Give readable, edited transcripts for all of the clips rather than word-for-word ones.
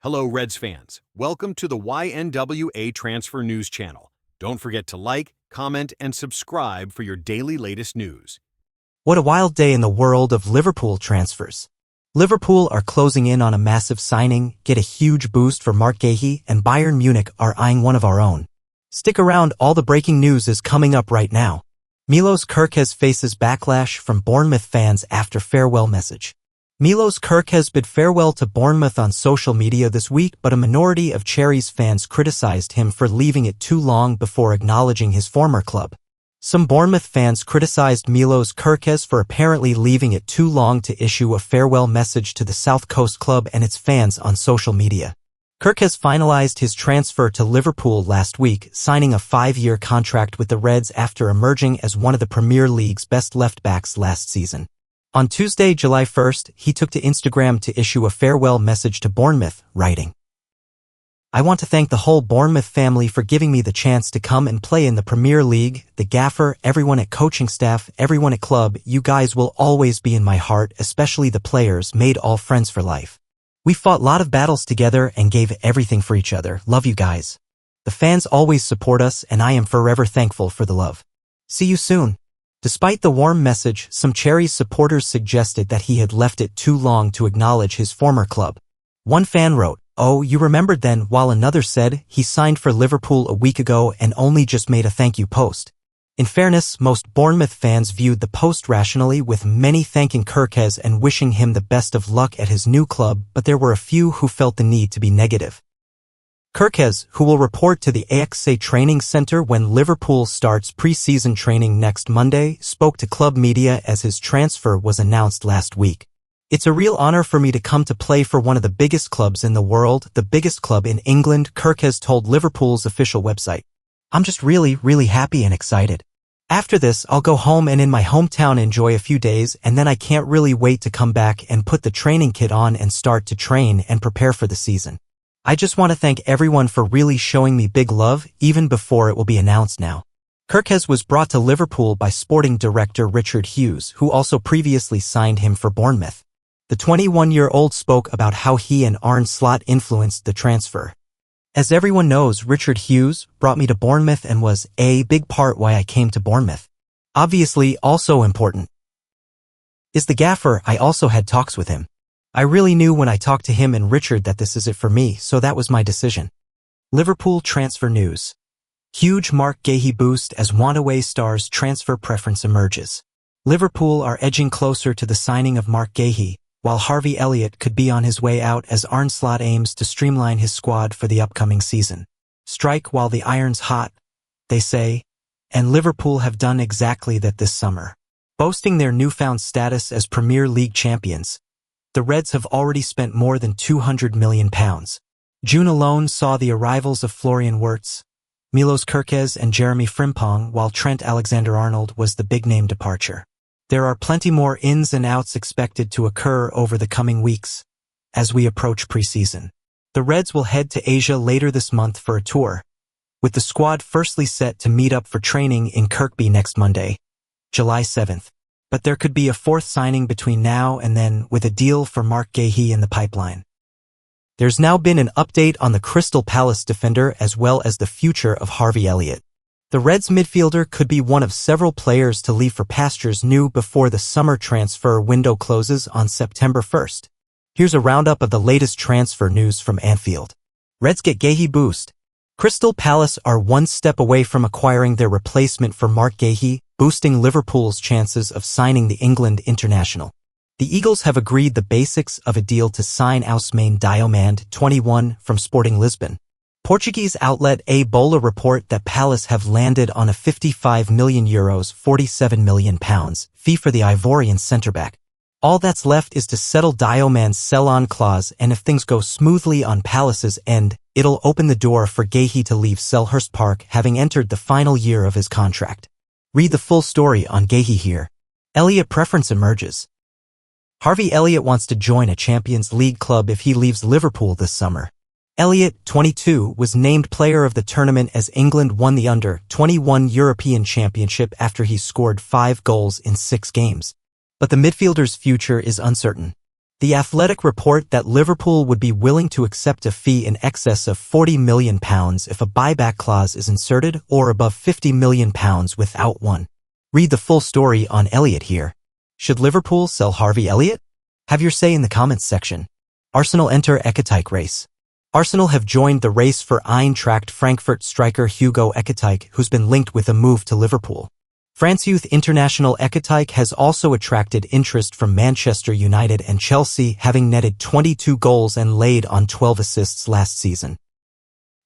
Hello, Reds fans. Welcome to the YNWA Transfer News Channel. Don't forget to like, comment, and subscribe for your daily latest news. What a wild day in the world of Liverpool transfers. Liverpool are closing in on a massive signing, get a huge boost for Mark Guehi, and Bayern Munich are eyeing one of our own. Stick around, all the breaking news is coming up right now. Milos Kerkez faces backlash from Bournemouth fans after farewell message. Milos Kerkez bid farewell to Bournemouth on social media this week, but a minority of Cherries fans criticized him for leaving it too long before acknowledging his former club. Some Bournemouth fans criticized Milos Kerkez for apparently leaving it too long to issue a farewell message to the South Coast club and its fans on social media. Kerkez finalized his transfer to Liverpool last week, signing a 5-year contract with the Reds after emerging as one of the Premier League's best left-backs last season. On Tuesday, July 1st, he took to Instagram to issue a farewell message to Bournemouth, writing, "I want to thank the whole Bournemouth family for giving me the chance to come and play in the Premier League, the gaffer, everyone at coaching staff, everyone at club. You guys will always be in my heart, especially the players, made all friends for life. We fought a lot of battles together and gave everything for each other. Love you guys. The fans always support us and I am forever thankful for the love. See you soon." Despite the warm message, some Cherries supporters suggested that he had left it too long to acknowledge his former club. One fan wrote, "Oh, you remembered then," while another said, "He signed for Liverpool a week ago and only just made a thank you post." In fairness, most Bournemouth fans viewed the post rationally, with many thanking Kerkez and wishing him the best of luck at his new club, but there were a few who felt the need to be negative. Kerkez, who will report to the AXA training center when Liverpool starts pre-season training next Monday, spoke to club media as his transfer was announced last week. "It's a real honor for me to come to play for one of the biggest clubs in the world, the biggest club in England," Kerkez told Liverpool's official website. "I'm just really happy and excited. After this, I'll go home and in my hometown enjoy a few days, and then I can't really wait to come back and put the training kit on and start to train and prepare for the season. I just want to thank everyone for really showing me big love, even before it will be announced now." Kerkez was brought to Liverpool by sporting director Richard Hughes, who also previously signed him for Bournemouth. The 21-year-old spoke about how he and Arne Slot influenced the transfer. "As everyone knows, Richard Hughes brought me to Bournemouth and was a big part why I came to Bournemouth. Obviously, also important is the gaffer. I also had talks with him. I really knew when I talked to him and Richard that this is it for me, so that was my decision." Liverpool transfer news. Huge Mark Guehi boost as Wanaway stars transfer preference emerges. Liverpool are edging closer to the signing of Mark Guehi, while Harvey Elliott could be on his way out as Arne Slot aims to streamline his squad for the upcoming season. Strike while the iron's hot, they say, and Liverpool have done exactly that this summer. Boasting their newfound status as Premier League champions, the Reds have already spent more than £200 million. June alone saw the arrivals of Florian Wirtz, Milos Kerkez and Jeremy Frimpong, while Trent Alexander-Arnold was the big-name departure. There are plenty more ins and outs expected to occur over the coming weeks as we approach preseason. The Reds will head to Asia later this month for a tour, with the squad firstly set to meet up for training in Kirkby next Monday, July 7th. But there could be a fourth signing between now and then, with a deal for Mark Guehi in the pipeline. There's now been an update on the Crystal Palace defender as well as the future of Harvey Elliott. The Reds midfielder could be one of several players to leave for pastures new before the summer transfer window closes on September 1st. Here's a roundup of the latest transfer news from Anfield. Reds get Guehi boost. Crystal Palace are one step away from acquiring their replacement for Mark Guehi, boosting Liverpool's chances of signing the England international. The Eagles have agreed the basics of a deal to sign Ousmane Diomande, 21, from Sporting Lisbon. Portuguese outlet A Bola report that Palace have landed on a €55 million, £47 million fee for the Ivorian centre-back. All that's left is to settle Diomande's sell-on clause, and if things go smoothly on Palace's end, it'll open the door for Guehi to leave Selhurst Park, having entered the final year of his contract. Read the full story on Guehi here. Elliott preference emerges. Harvey Elliott wants to join a Champions League club if he leaves Liverpool this summer. Elliott, 22, was named player of the tournament as England won the Under-21 European Championship after he scored 5 goals in 6 games. But the midfielder's future is uncertain. The Athletic report that Liverpool would be willing to accept a fee in excess of £40 million if a buyback clause is inserted or above £50 million without one. Read the full story on Elliott here. Should Liverpool sell Harvey Elliott? Have your say in the comments section. Arsenal enter Ekitike race. Arsenal have joined the race for Eintracht Frankfurt striker Hugo Ekitike, who's been linked with a move to Liverpool. France youth international Ekitike has also attracted interest from Manchester United and Chelsea, having netted 22 goals and laid on 12 assists last season.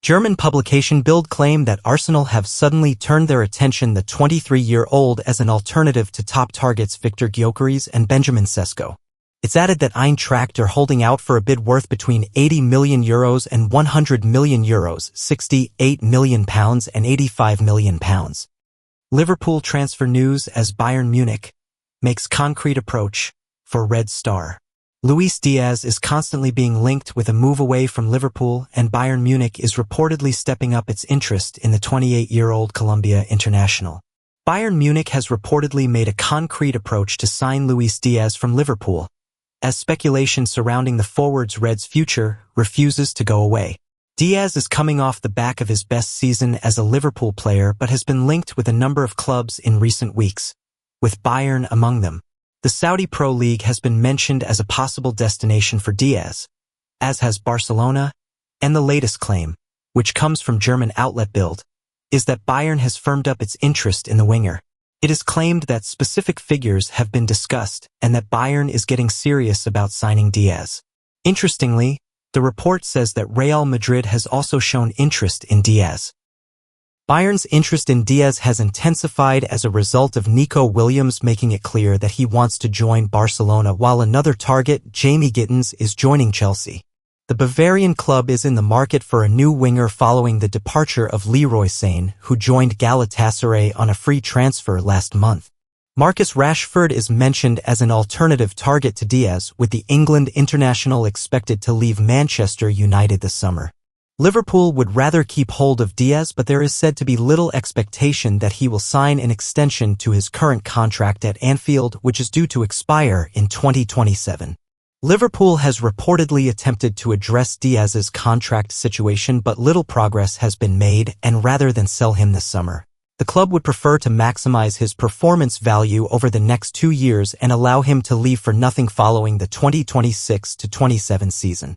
German publication Bild claimed that Arsenal have suddenly turned their attention the 23-year-old as an alternative to top targets Victor Gyökeres and Benjamin Sesko. It's added that Eintracht are holding out for a bid worth between €80 million and €100 million, £68 million and £85 million. Liverpool transfer news as Bayern Munich makes concrete approach for Red Star. Luis Diaz is constantly being linked with a move away from Liverpool, and Bayern Munich is reportedly stepping up its interest in the 28-year-old Colombia international. Bayern Munich has reportedly made a concrete approach to sign Luis Diaz from Liverpool, as speculation surrounding the forward's Reds' future refuses to go away. Diaz is coming off the back of his best season as a Liverpool player but has been linked with a number of clubs in recent weeks, with Bayern among them. The Saudi Pro League has been mentioned as a possible destination for Diaz, as has Barcelona, and the latest claim, which comes from German outlet Bild, is that Bayern has firmed up its interest in the winger. It is claimed that specific figures have been discussed and that Bayern is getting serious about signing Diaz. Interestingly, the report says that Real Madrid has also shown interest in Diaz. Bayern's interest in Diaz has intensified as a result of Nico Williams making it clear that he wants to join Barcelona, while another target, Jamie Gittens, is joining Chelsea. The Bavarian club is in the market for a new winger following the departure of Leroy Sane, who joined Galatasaray on a free transfer last month. Marcus Rashford is mentioned as an alternative target to Diaz, with the England international expected to leave Manchester United this summer. Liverpool would rather keep hold of Diaz, but there is said to be little expectation that he will sign an extension to his current contract at Anfield, which is due to expire in 2027. Liverpool has reportedly attempted to address Diaz's contract situation, but little progress has been made, and rather than sell him this summer, the club would prefer to maximize his performance value over the next 2 years and allow him to leave for nothing following the 2026-27 season.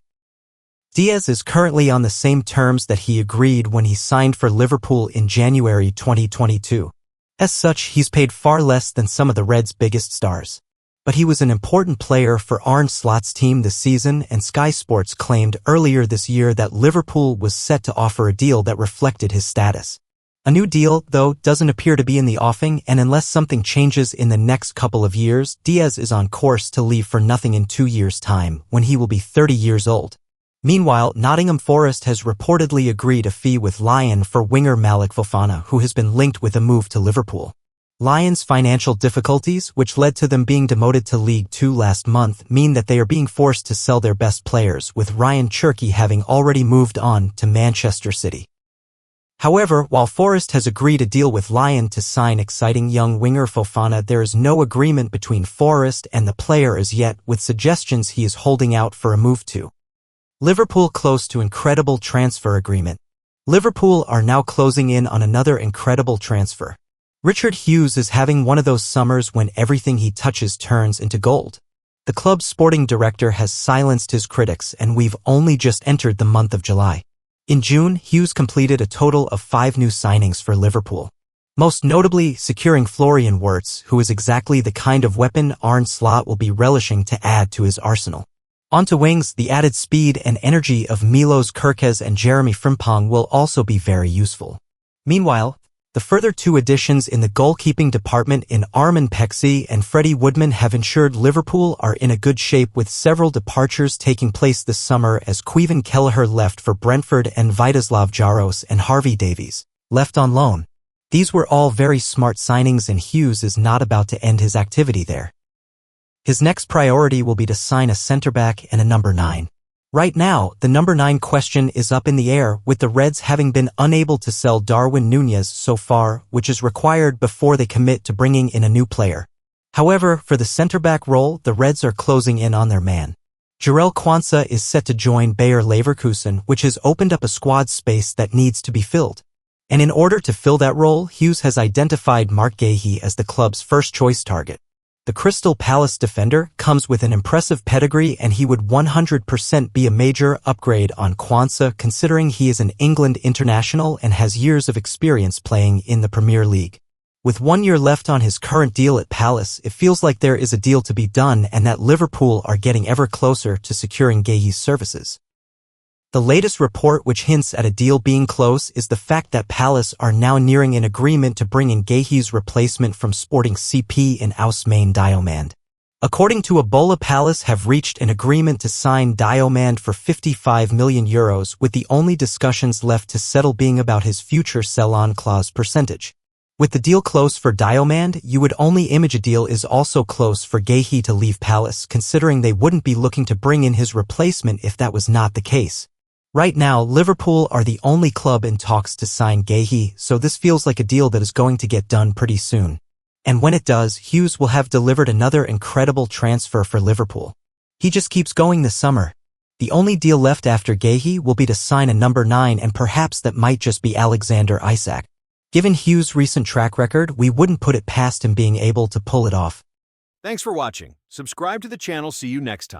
Diaz is currently on the same terms that he agreed when he signed for Liverpool in January 2022. As such, he's paid far less than some of the Reds' biggest stars. But he was an important player for Arne Slot's team this season, and Sky Sports claimed earlier this year that Liverpool was set to offer a deal that reflected his status. A new deal, though, doesn't appear to be in the offing, and unless something changes in the next couple of years, Diaz is on course to leave for nothing in 2 years' time, when he will be 30 years old. Meanwhile, Nottingham Forest has reportedly agreed a fee with Lyon for winger Malik Fofana, who has been linked with a move to Liverpool. Lyon's financial difficulties, which led to them being demoted to League Two last month, mean that they are being forced to sell their best players, with Ryan Cherky having already moved on to Manchester City. However, while Forest has agreed a deal with Lyon to sign exciting young winger Fofana, there is no agreement between Forest and the player as yet, with suggestions he is holding out for a move to Liverpool close to incredible transfer agreement. Liverpool are now closing in on another incredible transfer. Richard Hughes is having one of those summers when everything he touches turns into gold. The club's sporting director has silenced his critics, and we've only just entered the month of July. In June, Hughes completed a total of 5 new signings for Liverpool, most notably securing Florian Wirtz, who is exactly the kind of weapon Arne Slot will be relishing to add to his arsenal. Onto wings, the added speed and energy of Milos Kerkez and Jeremy Frimpong will also be very useful. Meanwhile, the further 2 additions in the goalkeeping department in Armin Pexi and Freddie Woodman have ensured Liverpool are in a good shape, with several departures taking place this summer as Queven Kelleher left for Brentford and Vitoslav Jaros and Harvey Davies left on loan. These were all very smart signings, and Hughes is not about to end his activity there. His next priority will be to sign a centre-back and a number 9. Right now, the number 9 question is up in the air, with the Reds having been unable to sell Darwin Núñez so far, which is required before they commit to bringing in a new player. However, for the centre-back role, the Reds are closing in on their man. Jarell Quansah is set to join Bayer Leverkusen, which has opened up a squad space that needs to be filled. And in order to fill that role, Hughes has identified Mark Guehi as the club's first-choice target. The Crystal Palace defender comes with an impressive pedigree, and he would 100% be a major upgrade on Quansah, considering he is an England international and has years of experience playing in the Premier League. With 1 year left on his current deal at Palace, it feels like there is a deal to be done and that Liverpool are getting ever closer to securing Guehi's services. The latest report which hints at a deal being close is the fact that Palace are now nearing an agreement to bring in Guehi's replacement from Sporting CP in Ousmane Diomande. According to Ebola, Palace have reached an agreement to sign Diomande for €55 million, with the only discussions left to settle being about his future sell-on clause percentage. With the deal close for Diomande, you would only image a deal is also close for Guehi to leave Palace, considering they wouldn't be looking to bring in his replacement if that was not the case. Right now, Liverpool are the only club in talks to sign Guehi, so this feels like a deal that is going to get done pretty soon. And when it does, Hughes will have delivered another incredible transfer for Liverpool. He just keeps going this summer. The only deal left after Guehi will be to sign a number 9, and perhaps that might just be Alexander Isak. Given Hughes' recent track record, we wouldn't put it past him being able to pull it off. Thanks for watching. Subscribe to the channel. See you next time.